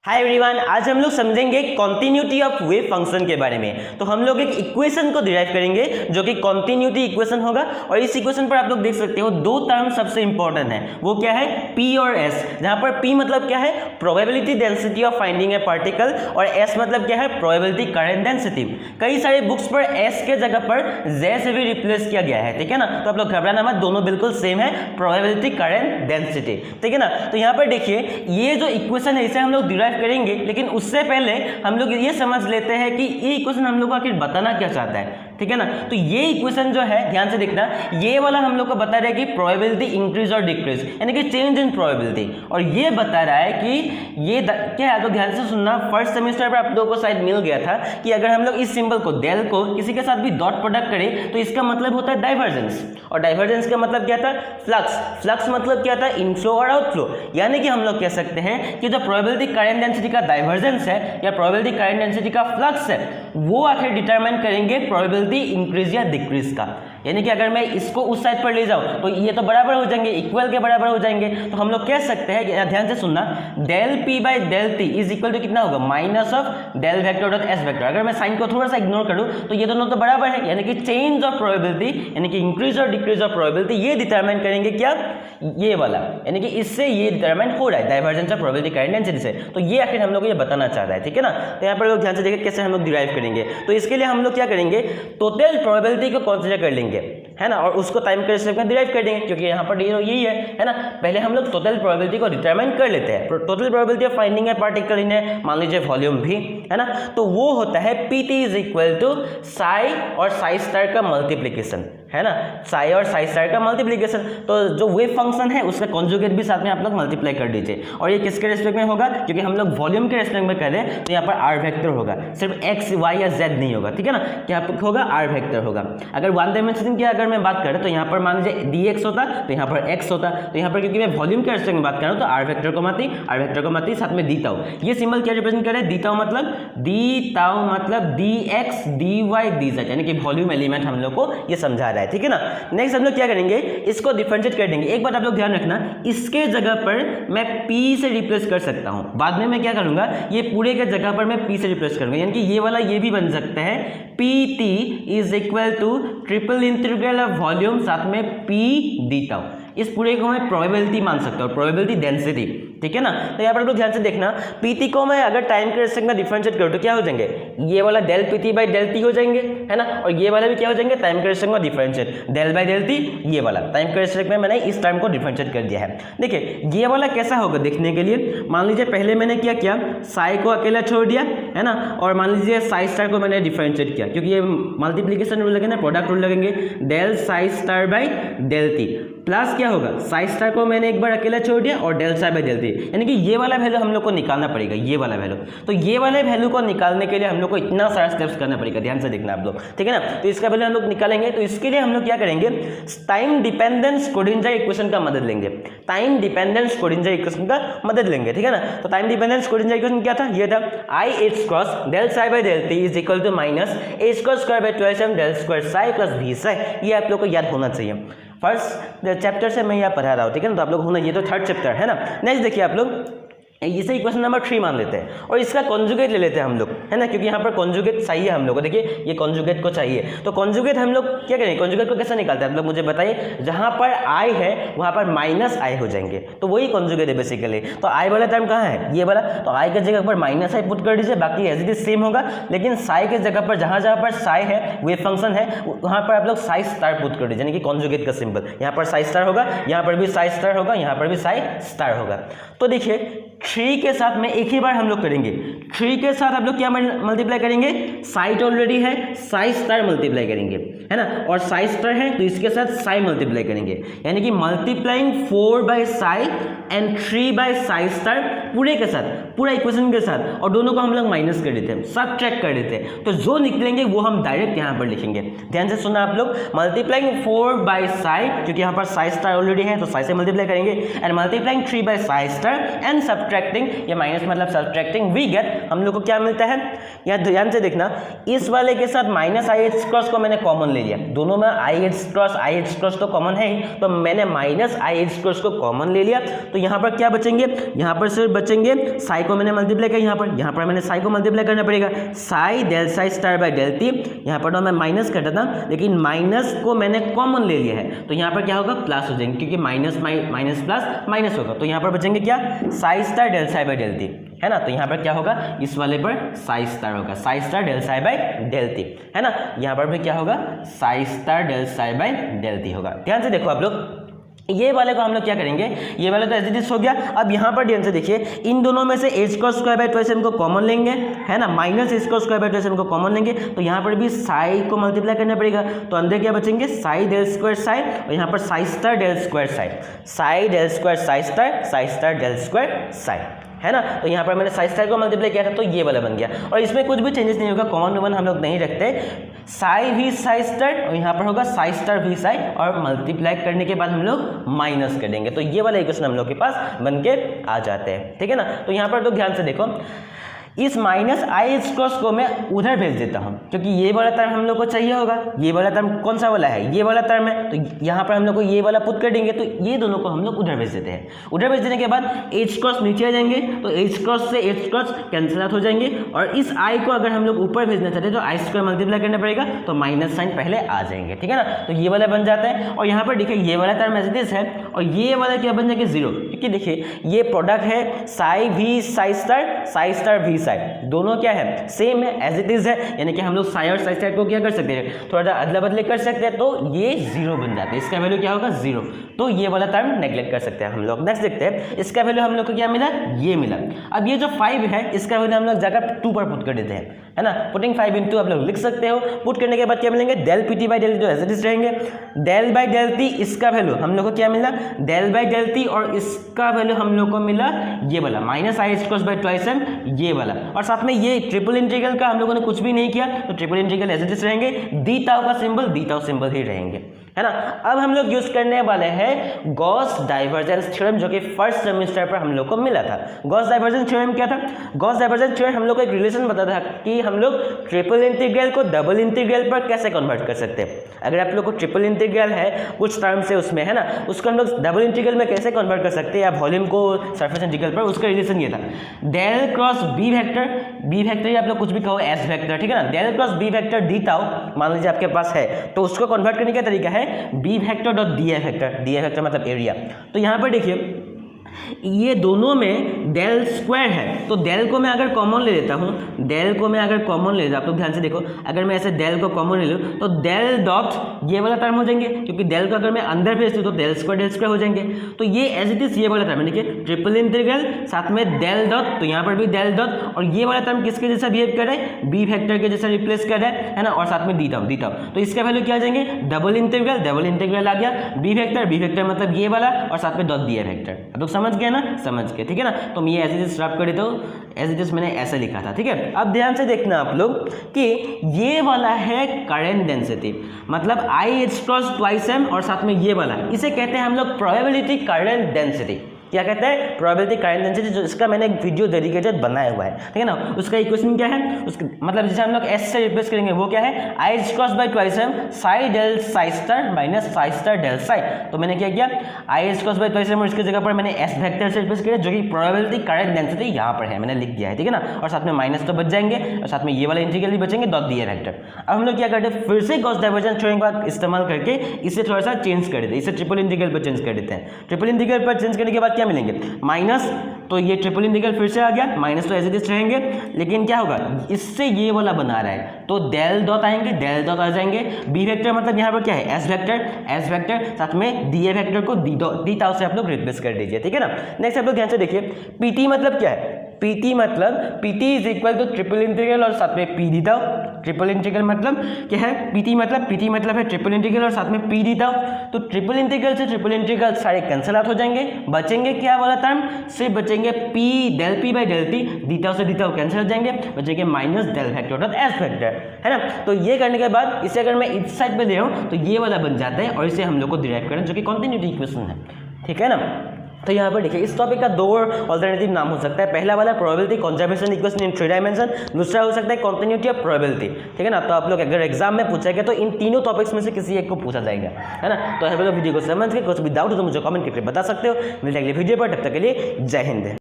Hi everyone, आज हम लोग समझेंगे कॉन्टिन्यूटी ऑफ वेव फंक्शन के बारे में। तो हम लोग एक इक्वेशन को डिराइव करेंगे जो कि कॉन्टिन्यूटी इक्वेशन होगा। और इस इक्वेशन पर आप लोग देख सकते हो दो टर्म सबसे इंपॉर्टेंट है, वो क्या है P और S। जहां पर P मतलब क्या है, probability density of finding a particle, और S मतलब क्या है, प्रोबेबिलिटी करंट डेंसिटी। कई सारे बुक्स पर S के जगह पर Z से भी रिप्लेस किया गया है, ठीक है ना। तो आप लोग घबराना मत, दोनों बिल्कुल सेम है, प्रोबेबिलिटी करंट डेंसिटी, ठीक है ना। तो यहाँ पर देखिए ये जो इक्वेशन है इसे हम लोग डिराइव करेंगे, लेकिन उससे पहले हम लोग ये समझ लेते हैं कि ये इक्वेशन हम लोग को आखिर बताना क्या चाहता है, ठीक है ना। तो ये इक्वेशन जो है ध्यान से देखना, ये वाला हम लोग को बता रहा है कि प्रोबेबिलिटी इंक्रीज और डिक्रीज, यानी कि चेंज इन प्रोबेबिलिटी। और ये बता रहा है कि ये क्या है, तो ध्यान से सुनना। फर्स्ट सेमेस्टर पर आप लोगों को शायद मिल गया था कि अगर हम लोग इस सिंबल को डेल को किसी के साथ भी डॉट प्रोडक्ट करें तो इसका मतलब होता है डाइवर्जेंस, और डाइवर्जेंस का मतलब क्या था, फ्लक्स। फ्लक्स मतलब क्या था, इनफ्लो और आउटफ्लो। यानी कि हम लोग कह सकते हैं कि जो प्रोबेबिलिटी करंट डेंसिटी का डाइवर्जेंस है या प्रोबेबिलिटी करंट डेंसिटी का फ्लक्स है, वो आखिर डिटरमाइन करेंगे प्रोबेबिलिटी इंक्रीज या डिक्रीज का। यानी कि अगर मैं इसको उस साइड पर ले जाऊं तो ये तो बराबर हो जाएंगे, इक्वल के बराबर हो जाएंगे। तो हम लोग कह सकते हैं कि ध्यान से सुनना, del P by del T is equal to कितना होगा, minus of del vector dot S vector. अगर मैं साइन को थोड़ा सा इग्नोर करूं तो ये दोनों तो बराबर है, यानी कि चेंज ऑफ प्रोबेबिलिटी यानी कि इंक्रीज और डिक्रीज ऑफ प्रोबेबिलिटी ये डिटरमाइन करेंगे क्या, ये वाला। यानी कि इससे ये डिटरमाइन हो रहा है divergence of probability current density से। तो ये आखिर हम लोग को ये बताना चाह रहा है, ठीक है ना। तो यहाँ पर लोग ध्यान से देखें कैसे हम लोग डिराइव करेंगे। तो इसके लिए हम लोग क्या करेंगे, टोटल प्रोबेबिलिटी को कंसीडर कर लेंगे, है ना, और उसको टाइम के रिस्पेक्ट में डिराइव कर देंगे, क्योंकि यहाँ पर यही है ना। पहले हम लोग टोटल प्रोबेबिलिटी को डिटरमाइन कर लेते हैं। Total probability of finding a particle in a, मान लीजिए वॉल्यूम भी, है ना। तो वो होता है PT is equal to psi और साई स्टार का मल्टीप्लीकेशन, है ना, साई और साई स्टार का मल्टीप्लीकेशन। तो जो वेव फंक्शन है उसका कॉन्जुगेट भी साथ में आप लोग मल्टीप्लाई कर दीजिए। और ये किसके रिस्पेक्ट में होगा, क्योंकि हम लोग वॉल्यूम के रिस्पेक्ट में कर रहे हैं, तो यहाँ पर R वेक्टर होगा, सिर्फ X Y या Z नहीं होगा, ठीक है ना। क्या होगा, R वेक्टर होगा। अगर वन डायमेंशन की अगर मैं बात करें तो यहाँ पर मान लीजिए dx होता तो यहाँ पर x होता। तो यहाँ पर क्योंकि मैं वॉल्यूम के रिस्पेक्ट में बात कर रहा हूँ तो R वेक्टर को माती साथ में डी ताऊ। ये सिंबल क्या रिप्रेजेंट करे, डी ताऊ मतलब dx dy dz, यानी कि वॉल्यूम एलिमेंट हम लोग को ये समझा रहा है, ठीक है ना। नेक्स्ट हम लोग क्या करेंगे, इसको डिफरेंशिएट कर देंगे। एक बात आप लोग ध्यान रखना, इसके जगह पर मैं P से रिप्लेस कर सकता हूँ। बाद में मैं क्या करूंगा, ये पूरे के जगह पर मैं P से रिप्लेस करूंगा, यानी कि ये वाला ये भी बन सकता है PT is equal to triple integral of volume साथ में P डी ताऊ। इस पूरे को मैं प्रोबेबिलिटी मान सकता हूँ, प्रोबेबिलिटी डेंसिटी, ठीक है ना। तो यहाँ पर लोग ध्यान से देखना, PT को मैं अगर टाइम के रिस्पेक्ट में डिफरेंशिएट करूँ तो क्या हो जाएंगे, ये वाला del PT by del T हो जाएंगे, है ना। और ये वाला भी क्या हो जाएंगे, टाइम के रिस्पेक्ट में differentiate del by del T, ये वाला टाइम के रिस्पेक्ट में मैंने इस टाइम को डिफरेंशिएट कर दिया है। देखिए ये वाला कैसा होगा देखने के लिए, मान लीजिए पहले मैंने क्या किया, साई को अकेला छोड़ दिया, है ना, और मान लीजिए साई स्टार को मैंने डिफरेंशिएट किया, क्योंकि ये मल्टीप्लीकेशन रूल लगेंगे, प्रोडक्ट रूल लगेंगे, del psi star by del T plus क्या होगा, साई स्टार को मैंने एक बार अकेला छोड़ दिया और del psi by del T, यानी कि ये वाला वैल्यू हम लोग को निकालना पड़ेगा, ये वाला वैल्यू। तो ये वाले वैल्यू को निकालने के लिए हम लोग को इतना सारा स्टेप्स करना पड़ेगा, ध्यान से देखना आप लोग, ठीक है ना। तो इसका वैल्यू हम लोग निकालेंगे, तो इसके लिए हम लोग क्या करेंगे, टाइम डिपेंडेंस स्क्रोडिंगर इक्वेशन का मदद लेंगे। टाइम डिपेंडेंस स्क्रोडिंगर इक्वेशन का मदद लेंगे, ठीक है ना। तो टाइम डिपेंडेंस स्क्रोडिंगर इक्वेशन क्या था, ये था I(h cross del psi by del T is equal to minus h square by 12m del square psi plus v psi. ये आप लोग को याद होना चाहिए, फर्स्ट चैप्टर से मैं यहाँ पढ़ा रहा हूँ, ठीक है ना। तो आप लोग होना, ये तो थर्ड चैप्टर है ना। नेक्स्ट देखिए आप लोग, इसे इक्वेशन नंबर 3 मान लेते हैं और इसका कॉन्जुगेट ले लेते हैं हम लोग, है ना, क्योंकि यहाँ पर कॉन्जुगेट चाहिए हम लोग को। देखिए ये कॉन्जुगेट को चाहिए, तो कॉन्जुगेट हम लोग क्या करेंगे, कॉन्जुगेट को कैसे निकालते हैं आप लोग मुझे बताइए। जहाँ पर I है वहाँ पर माइनस I हो जाएंगे, तो वही कॉन्जुगेट है बेसिकली। तो I वाला टर्म कहाँ है, ये वाला, तो I के जगह पर माइनस I पुट कर दीजिए, बाकी एज इट इज सेम होगा। लेकिन साई के जगह पर जहाँ जहाँ पर साई है वेव फंक्शन है वहाँ पर आप लोग साई स्टार पुट कर दीजिए, यानी कि कॉन्जुगेट का सिंबल। यहाँ पर साई स्टार होगा, यहाँ पर भी साई स्टार होगा, यहाँ पर भी साई स्टार होगा। तो देखिए 3 के साथ में एक ही बार हम लोग करेंगे, 3 के साथ आप लोग क्या मल्टीप्लाई करेंगे, साइट ऑलरेडी है, साई स्टार मल्टीप्लाई करेंगे, है ना, और साई स्टार है तो इसके साथ साई मल्टीप्लाई करेंगे, यानी कि multiplying 4 by Sai and 3 by Sai star पूरे के साथ, पूरा इक्वेशन के साथ, और दोनों को हम लोग माइनस कर देते हैं, सब ट्रैक कर देते हैं। तो जो निकलेंगे वो हम डायरेक्ट यहाँ पर लिखेंगे। ध्यान से सुना आप लोग, मल्टीप्लाइंग 4 बाई साई, क्योंकि यहाँ पर साई स्टार ऑलरेडी है तो साई से मल्टीप्लाई करेंगे, and multiplying 3 by Sai star and सब सब्ट्रैक्टिंग, या माइनस मतलब सब्ट्रैक्टिंग, वी गेट, हम लोग को क्या मिलता है, यहाँ ध्यान से देखना, इस वाले के साथ माइनस आई एच क्रॉस को मैंने कॉमन ले लिया, दोनों में आई एच क्रॉस तो कॉमन है ही, तो मैंने माइनस आई एच क्रॉस को कॉमन ले लिया, तो यहाँ पर क्या बचेंगे, यहाँ पर सिर्फ बचेंगे साई को मैंने मल्टीप्लाई किया, यहाँ पर मैंने साई को मल्टीप्लाई करना पड़ेगा, psi del psi star by del T, यहाँ पर तो मैं माइनस करता था लेकिन माइनस को मैंने कॉमन ले लिया है, तो यहाँ पर क्या होगा, प्लस हो जाएंगे, क्योंकि माइनस माइनस प्लस माइनस होगा, तो यहाँ पर बचेंगे क्या, psi star del psi by del T, है ना, तो यहाँ पर क्या होगा, इस वाले पर साई स्टार होगा, psi star del psi by del T, है ना, यहाँ पर भी क्या होगा, psi star del psi by del T होगा। ध्यान से देखो आप लोग, ये वाले को हम लोग क्या करेंगे, ये वाले तो एज इट इज हो गया। अब यहाँ पर ध्यान से देखिए, इन दोनों में से H cross square by twice को कॉमन लेंगे, है ना, minus H cross square by twice को कॉमन लेंगे, तो यहाँ पर भी साई को मल्टीप्लाई करना पड़ेगा, तो अंदर क्या बचेंगे, साई डेल स्क्वायर साई, और यहाँ पर psi star del square psi, psi del square psi star del square psi, है ना, तो यहाँ पर मैंने साई स्टार को मल्टीप्लाई किया था, तो ये वाला बन गया, और इसमें कुछ भी चेंजेस नहीं होगा, कॉमन हम लोग नहीं रखते, साई भी साई स्टार, और यहाँ पर होगा साई स्टार भी साई, और मल्टीप्लाई करने के बाद हम लोग माइनस कर देंगे, तो ये वाला इक्वेशन हम लोग के पास बन के आ जाते हैं, ठीक है ना। तो यहाँ पर तो ध्यान से देखो, इस माइनस आई एच क्रॉस को मैं उधर भेज देता हूँ, क्योंकि ये वाला टर्म हम लोग को चाहिए होगा, ये वाला टर्म कौन सा वाला है, ये वाला टर्म है, तो यहाँ पर हम लोग को ये वाला पुट कर देंगे, तो ये दोनों को हम लोग उधर भेज देते हैं, उधर भेज देने के बाद एच क्रॉस नीचे आ जाएंगे, तो एच क्रॉस से एच क्रॉस कैंसिल आउट हो जाएंगे, और इस आई को अगर हम लोग ऊपर भेजना चाहते हैं तो आई स्क्वायर मल्टीप्लाई करना पड़ेगा, तो माइनस साइन पहले आ जाएंगे, ठीक है ना, तो ये वाला बन जाता है, और यहाँ पर देखिए ये वाला टर्म एज इट इज है, और ये वाला क्या बन जाएगा, जीरो, क्योंकि देखिए ये प्रोडक्ट है साई भी साई स्टार भी साई, दोनों क्या है, सेम है, एज इट इज है, यानी कि हम लोग साई और साई स्टार को क्या कर सकते हैं, थोड़ा सा अदला बदले कर सकते हैं, तो ये जीरो बन जाता है, इसका वैल्यू क्या होगा, जीरो, तो ये वाला टर्म नेग्लेक्ट कर सकते हैं हम लोग। नेक्स्ट देखते हैं, इसका वैल्यू हम लोग को क्या मिला, ये मिला। अब ये जो 5 है, इसका वैल्यू हम लोग जाकर 2 पर पुट कर देते हैं, है ना, पुटिंग 5 इन 2 आप लोग लिख सकते हो, पुट करने के बाद क्या मिलेंगे, del P T by del T, as it is रहेंगे, डेल बाई डेल टी, इसका वैल्यू हम लोग को क्या मिला, डेल बाई डेल टी, और इसका वैल्यू हम लोग को मिला ये वाला minus I H cross by twice M, ये वाला, और साथ में ये ट्रिपल इंटीग्रल का हम लोगों ने कुछ भी नहीं किया, तो triple integral as it is रहेंगे, डी टाउ का सिंबल डी टाउ सिंबल ही रहेंगे, है ना। अब हम लोग यूज करने वाले हैं गॉस डाइवर्जेंस थ्योरम, जो कि फर्स्ट सेमेस्टर पर हम लोग को मिला था। गॉस डाइवर्जेंस थ्योरम क्या था, गॉस डाइवर्जेंस थ्योरम हम लोग को एक रिलेशन बताता था कि हम लोग ट्रिपल इंटीग्रल को डबल इंटीग्रल पर कैसे कन्वर्ट कर सकते हैं। अगर आप लोग को ट्रिपल इंटीग्रल है कुछ टर्म से उसमें, है ना, उसको हम लोग डबल इंटीग्रल में कैसे कन्वर्ट कर सकते हैं, या वॉल्यूम को सरफेस इंटीग्रल पर, उसका रिलेशन ये था, डेल क्रॉस बी वेक्टर या आप लोग कुछ भी कहो एस वेक्टर, ठीक है ना, del cross B vector D tau मान लीजिए आपके पास है, तो उसको कन्वर्ट करने का तरीका है B vector dot D F vector मतलब एरिया। तो यहाँ पर देखिए ये दोनों में डेल स्क्वायर है, तो डेल को मैं अगर कॉमन ले लेता हूँ, डेल को मैं अगर कॉमन ले लेता हूँ, तो ध्यान से देखो, अगर मैं ऐसे डेल को कॉमन ले लूँ तो डेल डॉट ये वाला टर्म हो जाएंगे, क्योंकि डेल को अगर मैं अंदर भेज दूँ तो डेल स्क्वायर हो जाएंगे, तो ये एज इट इज ये वाला टर्म है, देखिए ट्रिपल इंटीग्रल साथ में डेल डॉट, तो यहाँ पर भी डेल डॉट, और ये वाला टर्म किसके जैसा बिहेव कर रहा है, बी वेक्टर के जैसा रिप्लेस कर रहा है ना, और साथ में डी टाउ, तो इसका वैल्यू क्या आ जाएंगे, डबल इंटीग्रल आ गया, बी वेक्टर मतलब ये वाला, और साथ में डॉट डी वेक्टर। अब लोग समझ गए ना, समझ के, ठीक है ना, तो मैं एज इट इज रब कर देता हूँ, एज इट इज मैंने ऐसा लिखा था, ठीक है। अब ध्यान से देखना आप लोग कि ये वाला है करंट डेंसिटी, मतलब I H cross twice M, और साथ में ये वाला, इसे कहते हैं हम लोग प्रोबेबिलिटी करंट डेंसिटी। क्या कहते हैं, प्रोबेबिलिटी करंट डेंसिटी, जो इसका मैंने एक वीडियो डेडिकेटेड बनाया हुआ है, ठीक है ना। उसका इक्वेशन क्या है, उसके मतलब जैसे हम लोग एस से रिप्लेस करेंगे, वो क्या है, I H cross by twice M psi del psi star minus psi star del psi. तो मैंने क्या किया, I H cross by twice M, और इसकी जगह पर मैंने एस वेक्टर से रिप्लेस किया, जो कि प्रोबेबिलिटी करंट डेंसिटी यहाँ पर है, मैंने लिख दिया है, ठीक है ना, और साथ में माइनस तो बच जाएंगे, और साथ में ये वाला इंटीग्रल भी बचेंगे, डॉट डी वेक्टर। अब हम लोग क्या करते हैं, फिर से गॉस डाइवर्जेंस थ्योरम का इस्तेमाल करके इसे थोड़ा सा चेंज कर देते हैं, इसे ट्रिपल इंटीग्रल पर चेंज कर देते हैं। ट्रिपल इंटीग्रल पर चेंज करने के बाद क्या मिलेंगे, माइनस, तो ये ट्रिपल इंटीग्रल फिर से आ गया, माइनस तो एज इट इज रहेंगे, लेकिन क्या होगा, इससे ये वाला बना रहा है, तो डेल डॉट आएंगे, डेल डॉट आ जाएंगे, बी वेक्टर मतलब यहाँ पर क्या है, एस वेक्टर, साथ में डी ए वेक्टर को डी टाउ से आप लोग रिप्लेस कर दीजिए, ठीक है ना। नेक्स्ट आप लोग ध्यान से देखिए, पीटी मतलब क्या है, पीटी मतलब PT is equal to triple integral और साथ में P D tau. Triple integral मतलब क्या है, पीटी मतलब है ट्रिपल इंटीग्रल और साथ में पी डी टाउ। तो ट्रिपल इंटीग्रल से ट्रिपल इंटीग्रल सारे कैंसिल आउट हो जाएंगे, बचेंगे क्या वाला टर्म, सिर्फ बचेंगे P del P by del T, D tau से डी टाउ कैंसिल हो जाएंगे, बचेंगे minus del vector dot S vector, है ना। तो ये करने के बाद इसे अगर मैं इस साइड पे ले आऊँ तो ये वाला बन जाता है, और इसे हम लोग को डिराइव करें, जो कि कॉन्टिन्यूटी इक्वेशन है, ठीक है ना। तो यहाँ पर देखिए इस टॉपिक का दो ऑल्टरनेटिव नाम हो सकता है। पहला वाला probability conservation equation in 3 dimension, दूसरा हो सकता है कंटिन्यूटी ऑफ प्रोबेबिलिटी। ठीक है ना। तो आप लोग अगर एग्जाम में पूछा गया तो इन तीनों टॉपिक्स में से किसी एक को पूछा जाएगा, है ना। तो यहाँ पर वीडियो को समझ के कुछ भी डाउट हो तो मुझे कमेंट करके बता सकते हो। मिलते हैं अगले वीडियो पर, तब तक के लिए जय हिंद।